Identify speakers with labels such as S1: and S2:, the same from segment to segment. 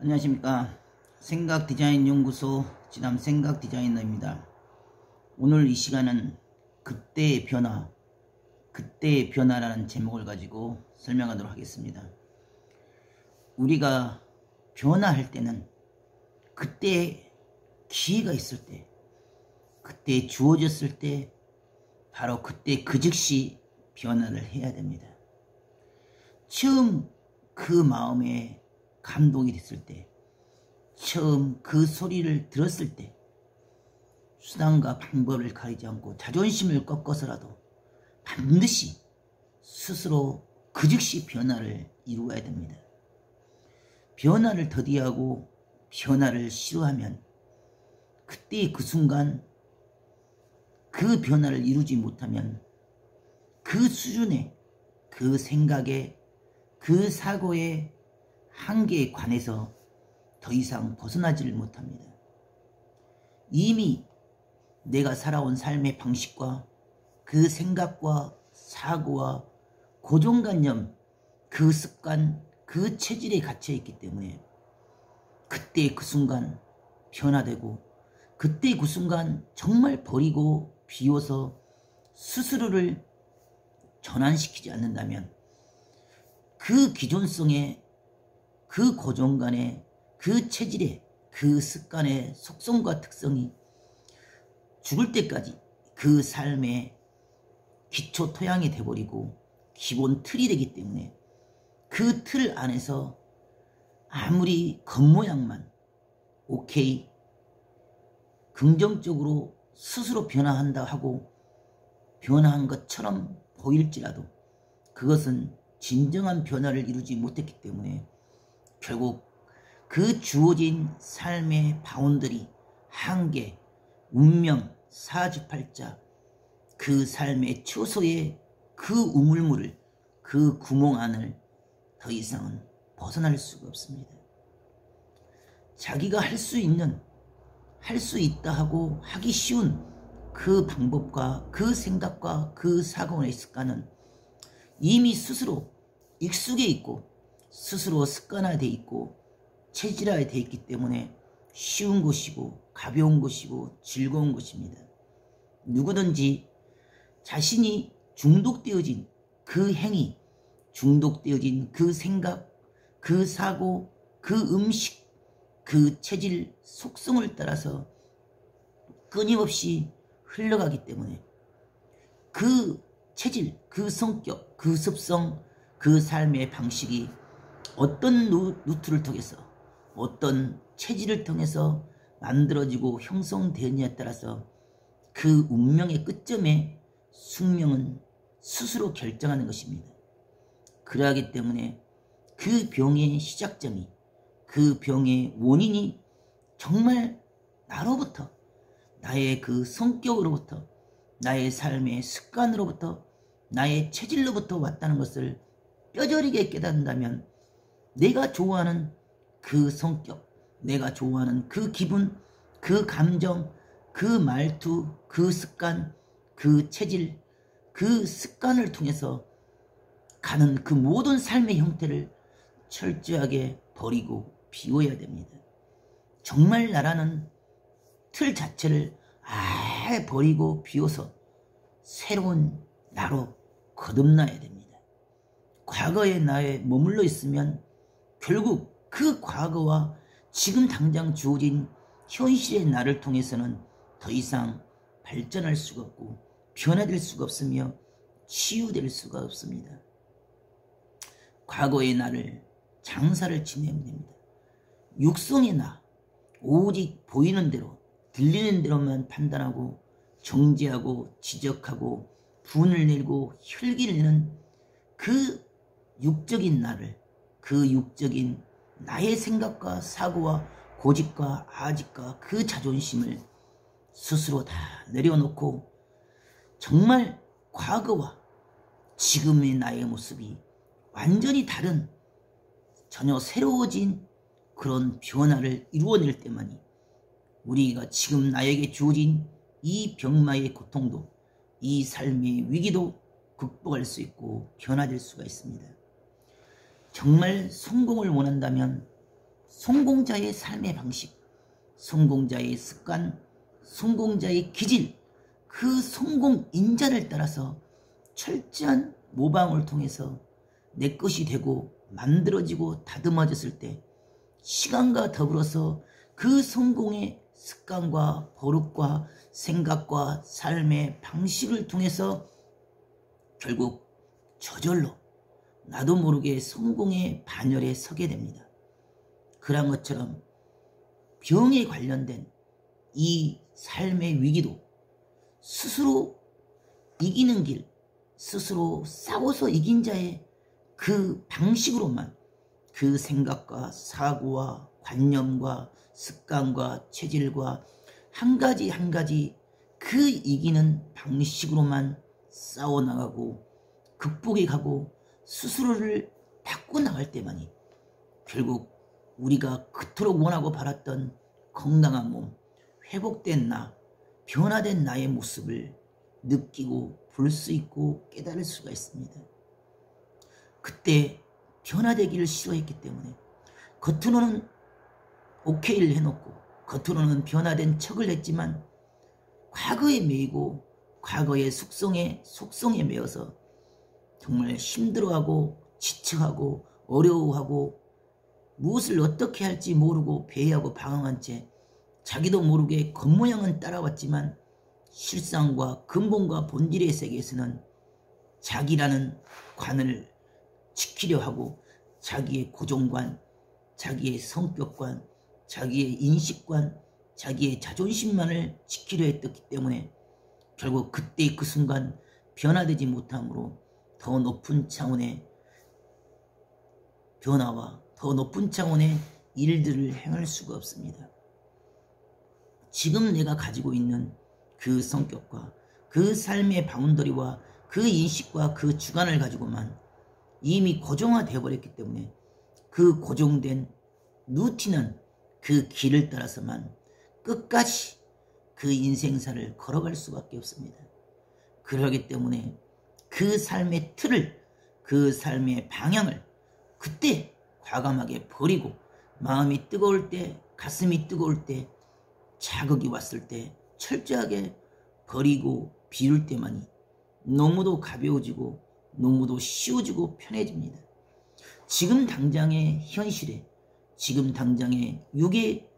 S1: 안녕하십니까. 생각디자인연구소 지담 생각디자이너입니다. 오늘 이 시간은 그때의 변화라는 제목을 가지고 설명하도록 하겠습니다. 우리가 변화할 때는 그때 기회가 있을 때, 그때 주어졌을 때 바로 그때 그 즉시 변화를 해야 됩니다. 처음 그 마음에 감동이 됐을 때, 처음 그 소리를 들었을 때 수단과 방법을 가리지 않고 자존심을 꺾어서라도 반드시 스스로 그 즉시 변화를 이루어야 됩니다. 변화를 더디하고 변화를 싫어하면 그때 그 순간 그 변화를 이루지 못하면 그 수준의 그 생각에 그 사고의 한계에 관해서 더 이상 벗어나지를 못합니다. 이미 내가 살아온 삶의 방식과 그 생각과 사고와 고정관념, 그 습관, 그 체질에 갇혀있기 때문에 그때 그 순간 변화되고 그때 그 순간 정말 버리고 비워서 스스로를 전환시키지 않는다면 그 기존성의 그 고정관의 그 체질의 그 습관의 속성과 특성이 죽을 때까지 그 삶의 기초 토양이 돼버리고 기본 틀이 되기 때문에 그 틀 안에서 아무리 겉모양만 오케이 긍정적으로 스스로 변화한다 하고 변화한 것처럼 보일지라도 그것은 진정한 변화를 이루지 못했기 때문에 결국 그 주어진 삶의 바운더리, 한계, 운명, 사주팔자, 그 삶의 초소의 그 우물물을, 그 구멍 안을 더 이상은 벗어날 수가 없습니다. 자기가 할 수 있는, 할 수 있다 하고 하기 쉬운 그 방법과 그 생각과 그 사고의 습관은 이미 스스로 익숙해 있고 스스로 습관화되어 있고 체질화되어 있기 때문에 쉬운 것이고 가벼운 것이고 즐거운 것입니다. 누구든지 자신이 중독되어진 그 행위, 중독되어진 그 생각, 그 사고, 그 음식, 그 체질, 속성을 따라서 끊임없이 흘러가기 때문에 그 체질, 그 성격, 그 습성, 그 삶의 방식이 어떤 루트를 통해서 어떤 체질을 통해서 만들어지고 형성되느냐에 따라서 그 운명의 끝점에 숙명은 스스로 결정하는 것입니다. 그러하기 때문에 그 병의 시작점이, 그 병의 원인이 정말 나로부터, 나의 그 성격으로부터, 나의 삶의 습관으로부터, 나의 체질로부터 왔다는 것을 뼈저리게 깨닫는다면 내가 좋아하는 그 성격, 내가 좋아하는 그 기분, 그 감정, 그 말투, 그 습관, 그 체질, 그 습관을 통해서 가는 그 모든 삶의 형태를 철저하게 버리고 비워야 됩니다. 정말 나라는 틀 자체를 아예 버리고 비워서 새로운 나로 거듭나야 됩니다. 과거의 나에 머물러 있으면 결국 그 과거와 지금 당장 주어진 현실의 나를 통해서는 더 이상 발전할 수가 없고 변화될 수가 없으며 치유될 수가 없습니다. 과거의 나를 장사를 지내면 됩니다. 육성의 나, 오직 보이는 대로 들리는 대로만 판단하고 정죄하고 지적하고 분을 내고 혈기를 내는 그 육적인 나를, 그 육적인 나의 생각과 사고와 고집과 아집과 그 자존심을 스스로 다 내려놓고 정말 과거와 지금의 나의 모습이 완전히 다른 전혀 새로워진 그런 변화를 이루어낼 때만이 우리가 지금 나에게 주어진 이 병마의 고통도 이 삶의 위기도 극복할 수 있고 변화될 수가 있습니다. 정말 성공을 원한다면 성공자의 삶의 방식, 성공자의 습관, 성공자의 기질, 그 성공인자를 따라서 철저한 모방을 통해서 내 것이 되고 만들어지고 다듬어졌을 때 시간과 더불어서 그 성공의 습관과 버릇과 생각과 삶의 방식을 통해서 결국 저절로 나도 모르게 성공의 반열에 서게 됩니다. 그런 것처럼 병에 관련된 이 삶의 위기도 스스로 이기는 길, 스스로 싸워서 이긴 자의 그 방식으로만 그 생각과 사고와 관념과 습관과 체질과 한 가지 한 가지 그 이기는 방식으로만 싸워나가고 극복해 가고 스스로를 바꿔나갈 때만이 결국 우리가 그토록 원하고 바랐던 건강한 몸, 회복된 나, 변화된 나의 모습을 느끼고 볼 수 있고 깨달을 수가 있습니다. 그때 변화되기를 싫어했기 때문에 겉으로는 오케이를 해놓고 겉으로는 변화된 척을 했지만 과거에 매이고 과거의 속성에 매여서 정말 힘들어하고 지쳐하고 어려워하고 무엇을 어떻게 할지 모르고 배회하고 방황한 채 자기도 모르게 겉모양은 따라왔지만 실상과 근본과 본질의 세계에서는 자기라는 관을 지키려 하고 자기의 고정관, 자기의 성격관, 자기의 인식관, 자기의 자존심만을 지키려 했기 때문에 결국 그때 그 순간 변화되지 못함으로 더 높은 차원의 변화와 더 높은 차원의 일들을 행할 수가 없습니다. 지금 내가 가지고 있는 그 성격과 그 삶의 바운더리와 그 인식과 그 주관을 가지고만 이미 고정화되어 버렸기 때문에 그 고정된 루틴한 그 길을 따라서만 끝까지 그 인생사를 걸어갈 수밖에 없습니다. 그러기 때문에 그 삶의 틀을, 그 삶의 방향을 그때 과감하게 버리고 마음이 뜨거울 때, 가슴이 뜨거울 때, 자극이 왔을 때 철저하게 버리고 비울 때만이 너무도 가벼워지고 너무도 쉬워지고 편해집니다. 지금 당장의 현실에, 지금 당장의 육의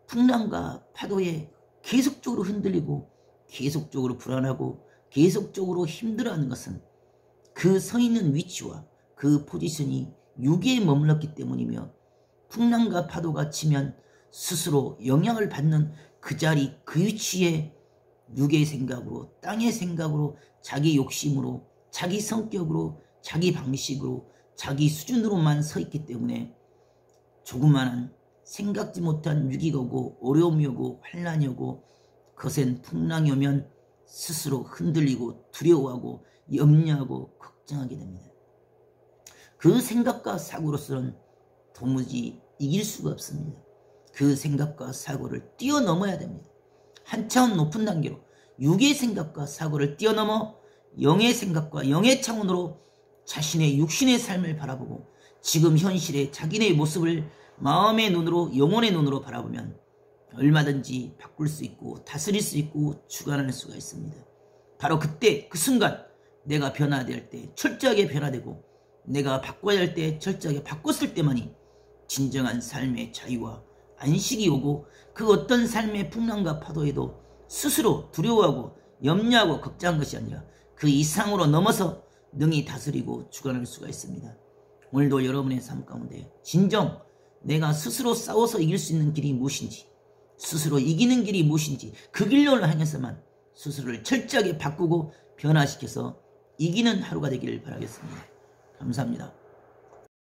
S1: 풍랑과 파도에 계속적으로 흔들리고 계속적으로 불안하고 계속적으로 힘들어하는 것은 그 서 있는 위치와 그 포지션이 육에 머물렀기 때문이며 풍랑과 파도가 치면 스스로 영향을 받는 그 자리 그 위치에 육의 생각으로 땅의 생각으로 자기 욕심으로 자기 성격으로 자기 방식으로 자기 수준으로만 서 있기 때문에 조그마한 생각지 못한 위기가 오고 어려움이 오고 환난이 오고 거센 풍랑이 오면 스스로 흔들리고 두려워하고 염려하고 걱정하게 됩니다. 그 생각과 사고로서는 도무지 이길 수가 없습니다. 그 생각과 사고를 뛰어넘어야 됩니다. 한 차원 높은 단계로 육의 생각과 사고를 뛰어넘어 영의 생각과 영의 차원으로 자신의 육신의 삶을 바라보고 지금 현실의 자기네 모습을 마음의 눈으로 영혼의 눈으로 바라보면 얼마든지 바꿀 수 있고 다스릴 수 있고 주관할 수가 있습니다. 바로 그때 그 순간 내가 변화될 때 철저하게 변화되고 내가 바꿔야 할 때 철저하게 바꿨을 때만이 진정한 삶의 자유와 안식이 오고 그 어떤 삶의 풍랑과 파도에도 스스로 두려워하고 염려하고 걱정한 것이 아니라 그 이상으로 넘어서 능히 다스리고 주관할 수가 있습니다. 오늘도 여러분의 삶 가운데 진정 내가 스스로 싸워서 이길 수 있는 길이 무엇인지, 스스로 이기는 길이 무엇인지 그 길로 향해서만 스스로를 철저하게 바꾸고 변화시켜서 이기는 하루가 되기를 바라겠습니다. 감사합니다.